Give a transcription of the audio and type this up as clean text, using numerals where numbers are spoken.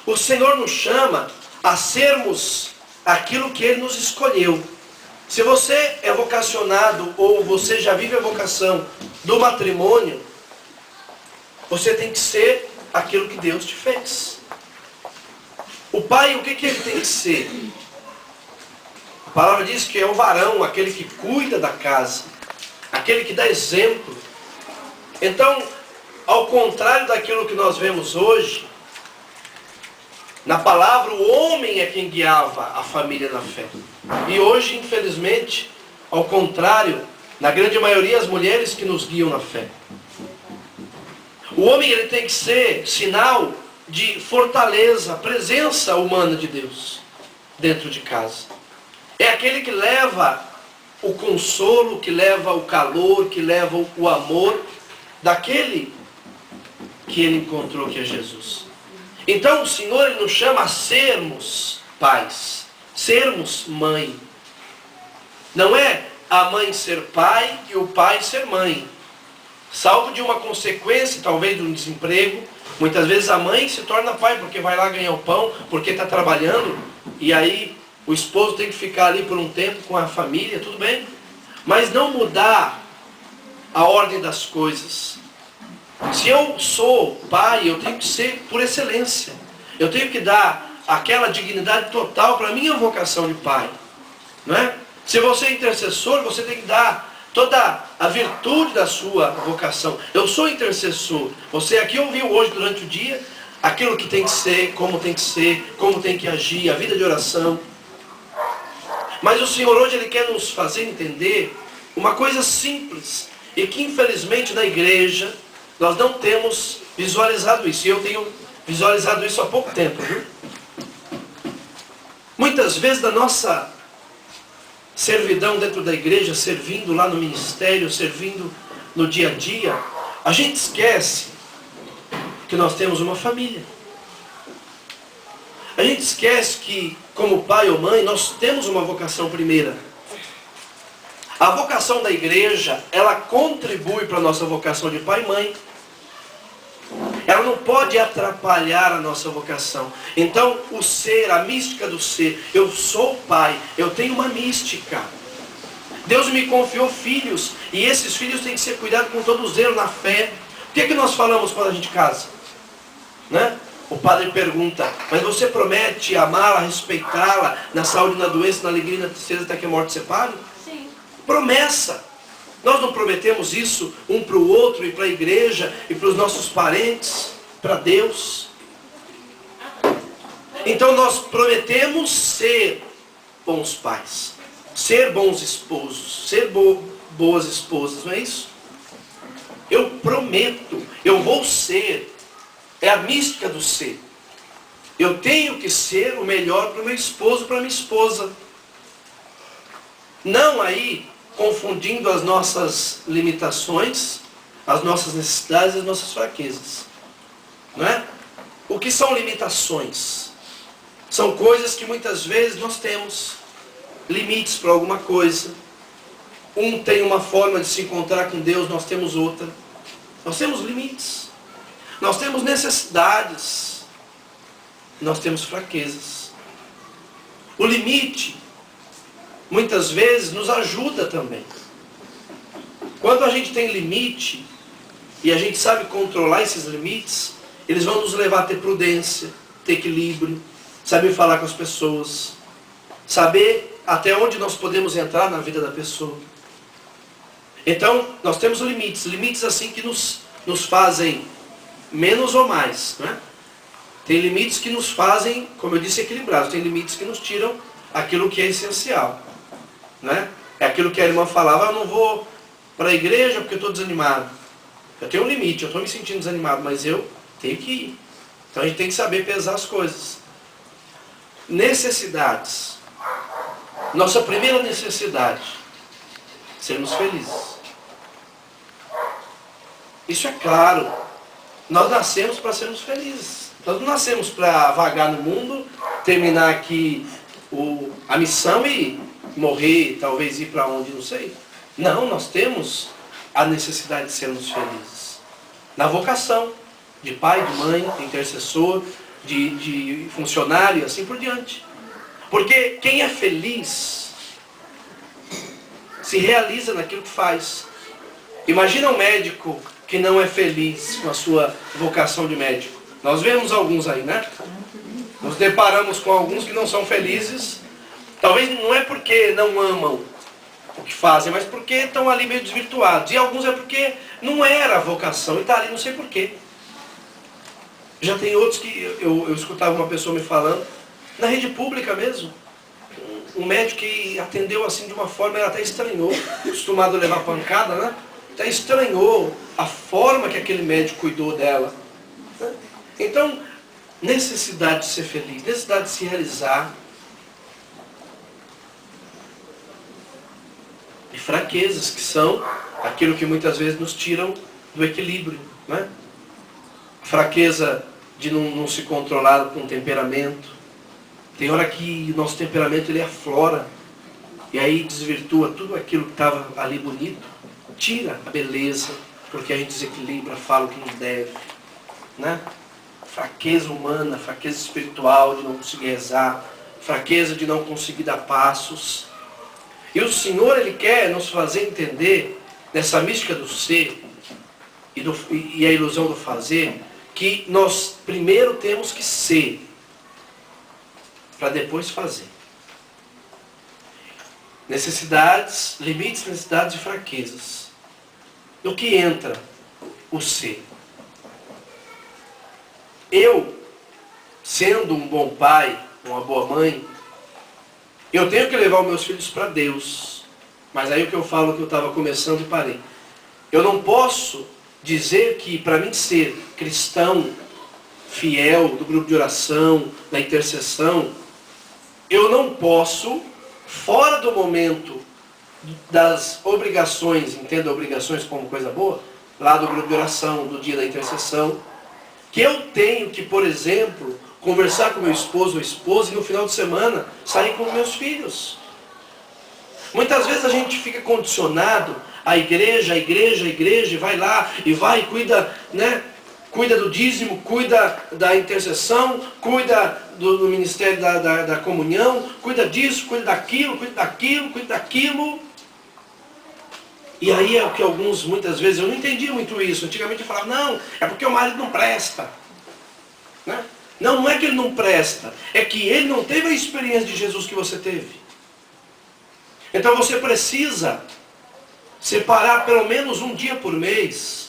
O Senhor nos chama a sermos aquilo que Ele nos escolheu. Se você é vocacionado ou você já vive a vocação do matrimônio, você tem que ser aquilo que Deus te fez. O pai, o que ele tem que ser? A palavra diz que é o varão, aquele que cuida da casa, aquele que dá exemplo. Então, ao contrário daquilo que nós vemos hoje, na palavra, o homem é quem guiava a família na fé. E hoje, infelizmente, ao contrário, na grande maioria, as mulheres que nos guiam na fé. O homem, ele tem que ser sinal de fortaleza, presença humana de Deus dentro de casa. É aquele que leva o consolo, que leva o calor, que leva o amor daquele que ele encontrou, que é Jesus. Então o Senhor, Ele nos chama a sermos pais, sermos mãe. Não é a mãe ser pai e o pai ser mãe. Salvo de uma consequência, talvez de um desemprego. Muitas vezes a mãe se torna pai porque vai lá ganhar o pão, porque está trabalhando. E aí o esposo tem que ficar ali por um tempo com a família, tudo bem. Mas não mudar a ordem das coisas. Se eu sou pai, eu tenho que ser por excelência. Eu tenho que dar aquela dignidade total para a minha vocação de pai. Não é? Se você é intercessor, você tem que dar toda a virtude da sua vocação. Eu sou intercessor. Você aqui ouviu hoje durante o dia aquilo que tem que ser, como tem que agir, a vida de oração. Mas o Senhor hoje Ele quer nos fazer entender uma coisa simples e que infelizmente na igreja nós não temos visualizado isso. E eu tenho visualizado isso há pouco tempo. Viu? Muitas vezes da nossa servidão dentro da igreja, servindo lá no ministério, servindo no dia a dia, a gente esquece que nós temos uma família. A gente esquece que, como pai ou mãe, nós temos uma vocação primeira. A vocação da igreja, ela contribui para a nossa vocação de pai e mãe. Ela não pode atrapalhar a nossa vocação. Então, o ser, a mística do ser, eu sou pai, eu tenho uma mística. Deus me confiou filhos, e esses filhos têm que ser cuidados com todo zelo na fé. O que é que nós falamos quando a gente casa? Né? O padre pergunta, mas você promete amá-la, respeitá-la, na saúde, na doença, na alegria, na tristeza, até que a morte separe? Sim. Promessa. Nós não prometemos isso um para o outro, e para a igreja, e para os nossos parentes, para Deus. Então nós prometemos ser bons pais, ser bons esposos, ser boas esposas, não é isso? Eu prometo, eu vou ser. É a mística do ser. Eu tenho que ser o melhor para o meu esposo, para a minha esposa. Não aí confundindo as nossas limitações, as nossas necessidades e as nossas fraquezas. Não é? O que são limitações? São coisas que muitas vezes nós temos limites para alguma coisa. Um tem uma forma de se encontrar com Deus, nós temos outra. Nós temos limites. Nós temos necessidades. Nós temos fraquezas. O limite, muitas vezes, nos ajuda também. Quando a gente tem limite, e a gente sabe controlar esses limites, eles vão nos levar a ter prudência, ter equilíbrio, saber falar com as pessoas, saber até onde nós podemos entrar na vida da pessoa. Então, nós temos limites. Limites assim que nos fazem menos ou mais. Né? Tem limites que nos fazem, como eu disse, equilibrados. Tem limites que nos tiram aquilo que é essencial. Né? É aquilo que a irmã falava, eu não vou para a igreja porque eu estou desanimado. Eu tenho um limite, eu estou me sentindo desanimado, mas eu tenho que ir. Então a gente tem que saber pesar as coisas. Necessidades. Nossa primeira necessidade, sermos felizes. Isso é claro. Nós nascemos para sermos felizes. Nós não nascemos para vagar no mundo, terminar aqui a missão e morrer, talvez ir para onde, não sei. Não, nós temos a necessidade de sermos felizes. Na vocação de pai, de mãe, de intercessor, de funcionário e assim por diante. Porque quem é feliz se realiza naquilo que faz. Imagina um médico que não é feliz com a sua vocação de médico. Nós vemos alguns aí, né? Nos deparamos com alguns que não são felizes. Talvez não é porque não amam o que fazem, mas porque estão ali meio desvirtuados. E alguns é porque não era a vocação e está ali, não sei porquê. Já tem outros que eu escutava uma pessoa me falando, na rede pública mesmo. Um médico que atendeu assim de uma forma, ela até estranhou, acostumado a levar pancada, né? Até estranhou a forma que aquele médico cuidou dela. Então, necessidade de ser feliz, necessidade de se realizar. E fraquezas, que são aquilo que muitas vezes nos tiram do equilíbrio, né? Fraqueza de não se controlar com o temperamento. Tem hora que o nosso temperamento ele aflora e aí desvirtua tudo aquilo que estava ali bonito, tira a beleza, porque a gente desequilibra, fala o que não deve, né? Fraqueza humana, fraqueza espiritual de não conseguir rezar, fraqueza de não conseguir dar passos. E o Senhor, Ele quer nos fazer entender, nessa mística do ser e a ilusão do fazer, que nós primeiro temos que ser, para depois fazer. Necessidades, limites, necessidades e fraquezas. No que entra o ser? Eu, sendo um bom pai, uma boa mãe, eu tenho que levar os meus filhos para Deus. Mas aí o que eu falo que eu estava começando e parei. Eu não posso dizer que para mim ser cristão, fiel, do grupo de oração, da intercessão, eu não posso, fora do momento das obrigações, entenda obrigações como coisa boa, lá do grupo de oração, do dia da intercessão, que eu tenho que, por exemplo, conversar com meu esposo ou esposa e no final de semana sair com meus filhos. Muitas vezes a gente fica condicionado à igreja, e vai lá e vai e cuida, né? Cuida do dízimo, cuida da intercessão, cuida do ministério da comunhão, cuida disso, cuida daquilo, cuida daquilo, cuida daquilo. E aí é o que alguns, muitas vezes, eu não entendia muito isso. Antigamente eu falava, não, é porque o marido não presta. Né? Não, não é que ele não presta, é que ele não teve a experiência de Jesus que você teve. Então você precisa separar pelo menos um dia por mês